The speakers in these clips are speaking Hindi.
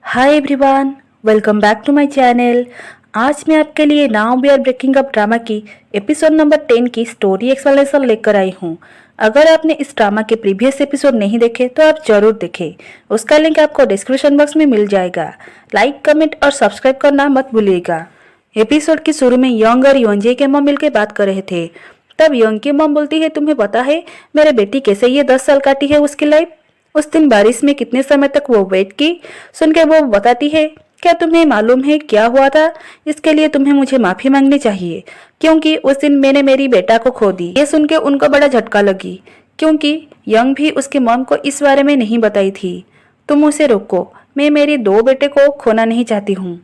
Hi everyone, welcome back to my channel. आज मैं आपके लिए now we are breaking up drama की एपिसोड नंबर 10 की स्टोरी एक्सप्लेनेशन लेकर आई हूँ। अगर आपने इस ड्रामा के प्रीवियस एपिसोड नहीं देखे तो आप जरूर देखें। उसका लिंक आपको डिस्क्रिप्शन बॉक्स में मिल जाएगा। लाइक, कमेंट और सब्सक्राइब करना मत भूलिएगा। एपिसोड के शुरू में यंग और योंजे के मॉम मिलकर बात कर रहे थे। तब यंग की मॉम बोलती है, तुम्हें पता है मेरे बेटी कैसे ये 10 साल काटी है उसकी लाइफ। उस दिन बारिश में कितने समय तक वो वेट की। सुन के वो बताती है, क्या तुम्हें मालूम है क्या हुआ था? इसके लिए तुम्हें मुझे माफी मांगनी चाहिए, क्योंकि उस दिन मैंने मेरी बेटा को खो दी। ये सुन के उनको बड़ा झटका लगी, क्योंकि यंग भी उसके मॉम को इस बारे में नहीं बताई थी। तुम उसे रोको, मैं मेरी 2 बेटे को खोना नहीं चाहती हूँ।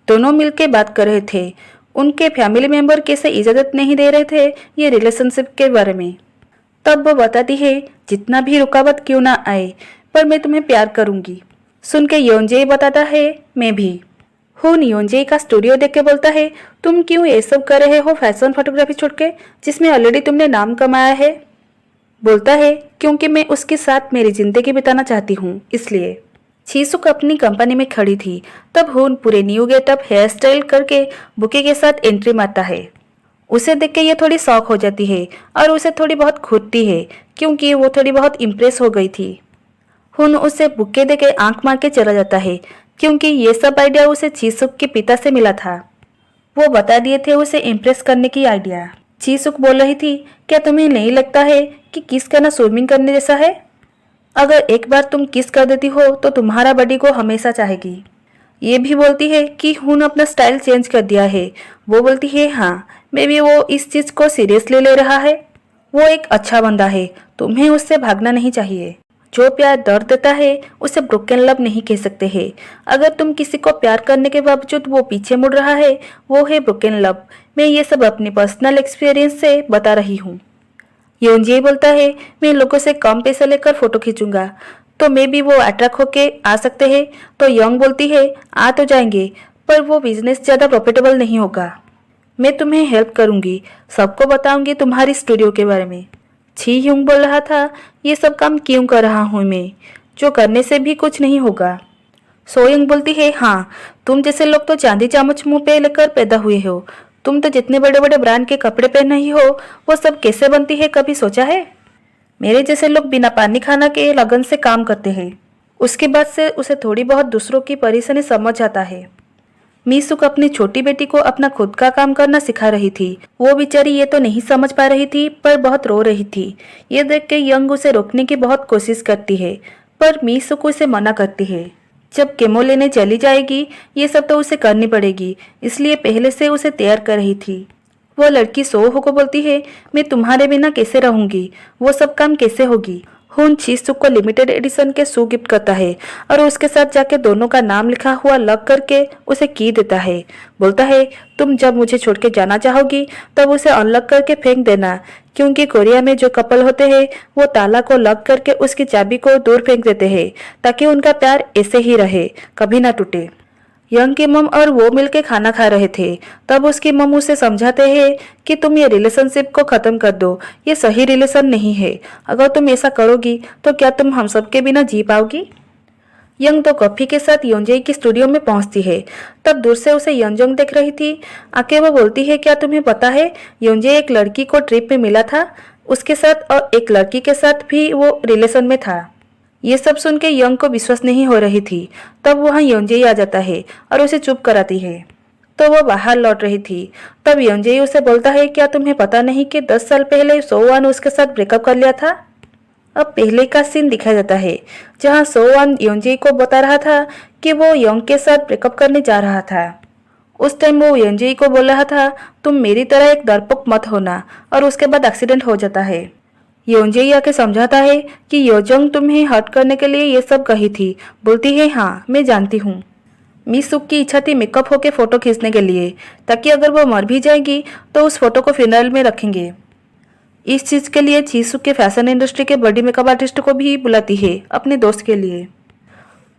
दोनों मिलके बात कर रहे थे। उनके फैमिली मेंबर कैसे इजाजत नहीं दे रहे थे ये रिलेशनशिप के बारे में। तब वो बताती है, जितना भी रुकावट क्यों ना आए, पर मैं तुम्हें प्यार करूंगी। सुन के योंजे बताता है, मैं भी। हुन योंजे का स्टूडियो देख के बोलता है, तुम क्यों ये सब कर रहे हो फैशन फोटोग्राफी छोड़ के, जिसमें ऑलरेडी तुमने नाम कमाया है? बोलता है, क्योंकि मैं उसके साथ मेरी जिंदगी बिताना चाहती हूँ, इसलिए। छीसुक अपनी कंपनी में खड़ी थी। तब हुन पूरे न्यू गेटअप हेयर स्टाइल करके बुके के साथ एंट्री मारता है। उसे देख के ये थोड़ी शॉक हो जाती है और उसे थोड़ी बहुत खुदती है, क्योंकि वो थोड़ी बहुत इम्प्रेस हो गई थी। हुन उसे बुक्के दे के आंख मार के चला जाता है, क्योंकि ये सब आइडिया उसे चीसुक के पिता से मिला था। वो बता दिए थे उसे इम्प्रेस करने की आइडिया। चीसुक बोल रही थी, क्या तुम्हें नहीं लगता है कि किस करना स्विमिंग करने जैसा है? अगर एक बार तुम किस कर देती हो तो तुम्हारा बॉडी को हमेशा चाहेगी। ये भी बोलती है कि हुन अपना स्टाइल चेंज कर दिया है। वो बोलती है, हाँ, मे बी वो इस चीज को सीरियसली ले रहा है। वो एक अच्छा बंदा है, तुम्हें उससे भागना नहीं चाहिए। जो प्यार दर्द देता है उसे ब्रोकन लव नहीं कह सकते हैं। अगर तुम किसी को प्यार करने के बावजूद वो पीछे मुड़ रहा है, वो है ब्रोकन लव। मैं ये सब अपनी पर्सनल एक्सपीरियंस से बता रही हूँ। योंजे बोलता है, मैं लोगों से कम पैसे लेकर फोटो खींचूंगा, तो मे भी वो अट्रैक्ट होके आ सकते हैं। तो यंग बोलती है, आ तो जाएंगे, पर वो बिजनेस ज़्यादा प्रॉफिटेबल नहीं होगा। मैं तुम्हें हेल्प करूंगी, सबको बताऊंगी तुम्हारी स्टूडियो के बारे में। छी ह्यूंग बोल रहा था, ये सब काम क्यों कर रहा हूँ मैं, जो करने से भी कुछ नहीं होगा। सोयंग बोलती है, हाँ, तुम जैसे लोग तो चांदी चामच मुंह पे लेकर पैदा हुए हो। तुम तो जितने बड़े बड़े ब्रांड के कपड़े पहन रही हो, वो सब कैसे बनती है, कभी सोचा है? मेरे जैसे लोग बिना पानी खाना के लगन से काम करते हैं। उसके बाद से उसे थोड़ी बहुत दूसरों की परेशानी समझ आता है। मीसुक अपनी छोटी बेटी को अपना खुद का काम करना सिखा रही थी। वो बेचारी ये तो नहीं समझ पा रही थी, पर बहुत रो रही थी। ये देख के यंग उसे रोकने की बहुत कोशिश करती है, पर मीसुक उसे मना करती है। जब केमो लेने चली जाएगी, ये सब तो उसे करनी पड़ेगी, इसलिए पहले से उसे तैयार कर रही थी। वो लड़की सोहो को बोलती है, मैं तुम्हारे बिना कैसे रहूंगी, वो सब काम कैसे होगी। हुन चीसुक को लिमिटेड एडिशन के शू गिफ्ट करता है और उसके साथ जाके दोनों का नाम लिखा हुआ लग करके उसे की देता है। बोलता है, तुम जब मुझे छोड़ के जाना चाहोगी तब उसे अनलॉक करके फेंक देना, क्योंकि कोरिया में जो कपल होते हैं वो ताला को लॉक करके उसकी चाबी को दूर फेंक देते हैं, ताकि उनका प्यार ऐसे ही रहे, कभी ना टूटे। यंग की मम और वो मिलके खाना खा रहे थे। तब उसकी मम उसे समझाते हैं कि तुम ये रिलेशनशिप को खत्म कर दो, ये सही रिलेशन नहीं है। अगर तुम ऐसा करोगी तो क्या तुम हम सबके बिना जी पाओगी? यंग तो कॉफी के साथ योंजे की स्टूडियो में पहुंचती है। तब दूर से उसे यंजोंग देख रही थी। आके वो बोलती है, क्या तुम्हें पता है योंजे एक लड़की को ट्रिप में मिला था, उसके साथ और एक लड़की के साथ भी वो रिलेशन में था। ये सब सुन के यंग को विश्वास नहीं हो रही थी। तब वहाँ योंजे आ जाता है और उसे चुप कराती है। तो वो बाहर लौट रही थी। तब योंजे उसे बोलता है, क्या तुम्हें पता नहीं कि 10 साल पहले सोवान उसके साथ ब्रेकअप कर लिया था? अब पहले का सीन दिखाया जाता है, जहाँ सोवान योंजे को बता रहा था कि वो यंग के साथ ब्रेकअप करने जा रहा था। उस टाइम वो योंजे को बोल रहा था, तुम मेरी तरह एक डरपोक मत होना, और उसके बाद एक्सीडेंट हो जाता है। योंजे आके समझाता है कि योजोंग तुम्हें हर्ट करने के लिए ये सब कही थी। बोलती है, हाँ, मैं जानती हूँ। मीसुक की इच्छा थी मेकअप होके फोटो खींचने के लिए, ताकि अगर वो मर भी जाएगी तो उस फोटो को फिनल में रखेंगे। इस चीज के लिए चीसुक के फैशन इंडस्ट्री के बड़ी मेकअप आर्टिस्ट को भी बुलाती है अपने दोस्त के लिए।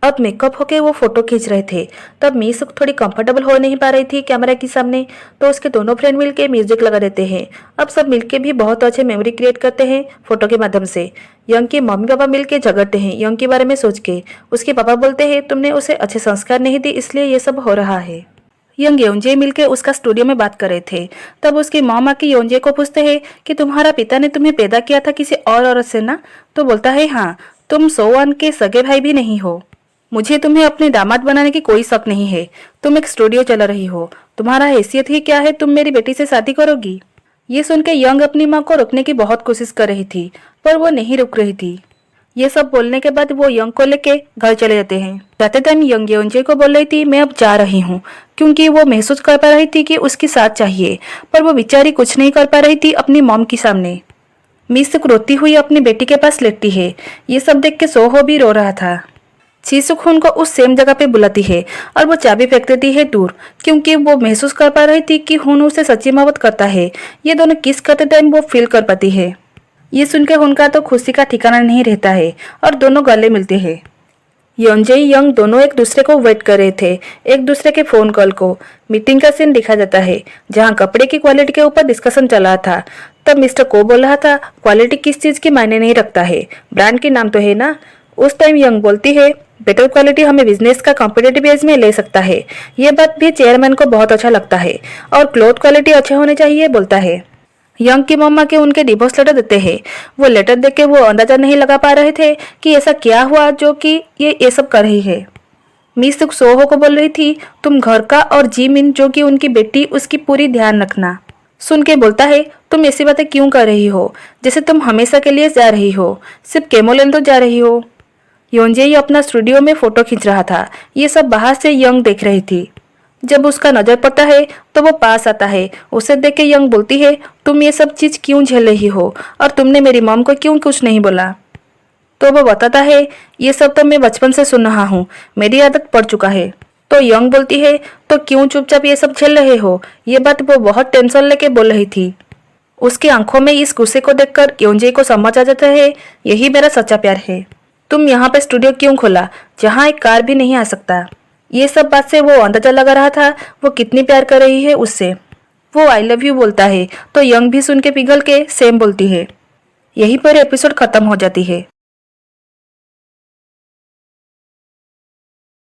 अब मेकअप होके वो फोटो खींच रहे थे। तब मीसुक थोड़ी कंफर्टेबल हो नहीं पा रही थी कैमरा के सामने, तो उसके दोनों फ्रेंड मिलके म्यूजिक लगा देते हैं। अब सब मिलके भी बहुत अच्छे मेमोरी क्रिएट करते हैं फोटो के माध्यम से। यंग के मम्मी पापा मिलके झगड़ते हैं यंग के बारे में सोच के। उसके पापा बोलते हैं तुमने उसे अच्छे संस्कार नहीं दिए इसलिए ये सब हो रहा है। यंग योंजे मिलके उसका स्टूडियो में बात कर रहे थे। तब उसकी मॉम आके योंजे को पूछते हैं कि तुम्हारा पिता ने तुम्हें पैदा किया था किसी और औरत से ना? तो बोलता है हाँ, तुम सोवान के सगे भाई भी नहीं हो। मुझे तुम्हें अपने दामाद बनाने की कोई शक नहीं है। तुम एक स्टूडियो चला रही हो, तुम्हारा हैसियत ही क्या है, तुम मेरी बेटी से शादी करोगी? ये सुन के यंग अपनी माँ को रोकने की बहुत कोशिश कर रही थी, पर वो नहीं रुक रही थी। ये सब बोलने के बाद वो यंग को लेके घर चले जाते हैं। जाते टाइम यंग योंजे को बोल रही थी मैं अब जा रही हूँ, क्योंकि वो महसूस कर पा रही थी कि उसकी साथ चाहिए, पर वो बेचारी कुछ नहीं कर पा रही थी अपनी मॉम के सामने। मिसुक रोती हुई अपनी बेटी के पास लेटती है। ये सब देख के सोहो भी रो रहा था। चिसुक उनको उस सेम जगह पे बुलाती है और वो चाबी फेंक देती है दूर, क्योंकि वो महसूस कर पा रही थी कि हुन उसे सच्ची मोहब्बत करता है। ये दोनों किस करते टाइम वो फील कर पाती है। ये सुनकर उनका तो खुशी का ठिकाना नहीं रहता है और दोनों गले मिलते हैं। योंजे यंग दोनों एक दूसरे को वेट कर रहे थे, एक दूसरे के फोन कॉल को। मीटिंग का सीन दिखा जाता है जहां कपड़े की क्वालिटी के ऊपर डिस्कशन चल रहा था। तब मिस्टर को बोल रहा था क्वालिटी किस चीज की मायने नहीं रखता है, ब्रांड के नाम तो है ना। उस टाइम यंग बोलती है बेटर क्वालिटी हमें बिजनेस का कॉम्पिटेटिव एज में ले सकता है। ये बात भी चेयरमैन को बहुत अच्छा लगता है और क्लोथ क्वालिटी अच्छे होने चाहिए बोलता है। यंग की मम्मा के उनके डिवोर्स लेटर देते हैं। वो लेटर देख के वो अंदाजा नहीं लगा पा रहे थे कि ऐसा क्या हुआ जो कि ये सब कर रही है। मिसुक सोहो को बोल रही थी तुम घर का और जिमिन जो कि उनकी बेटी उसकी पूरी ध्यान रखना। सुन के बोलता है तुम ऐसी बातें क्यों कर रही हो, जैसे तुम हमेशा के लिए जा रही हो, सिर्फ केमो लेने तो जा रही हो। योंजे ही अपना स्टूडियो में फोटो खींच रहा था। ये सब बाहर से यंग देख रही थी। जब उसका नजर पड़ता है तो वो पास आता है। उसे देख के यंग बोलती है तुम ये सब चीज क्यों झेल रही हो और तुमने मेरी मॉम को क्यों कुछ नहीं बोला? तो वो बताता है ये सब तो मैं बचपन से सुन रहा हूँ, मेरी आदत पड़ चुका है। तो यंग बोलती है तो क्यों चुपचाप ये सब झेल रहे हो? ये बात वो बहुत टेंशन लेके बोल रही थी। उसकी आंखों में इस गुस्से को देखकर योंजे को समझ आ जाता है यही मेरा सच्चा प्यार है। तुम यहाँ पे स्टूडियो क्यों खोला जहाँ एक कार भी नहीं आ सकता? ये सब बात से वो अंदाजा लगा रहा था वो कितनी प्यार कर रही है उससे। वो आई लव यू बोलता है तो यंग भी सुन के पिघल के सेम बोलती है। यहीं पर एपिसोड खत्म हो जाती है।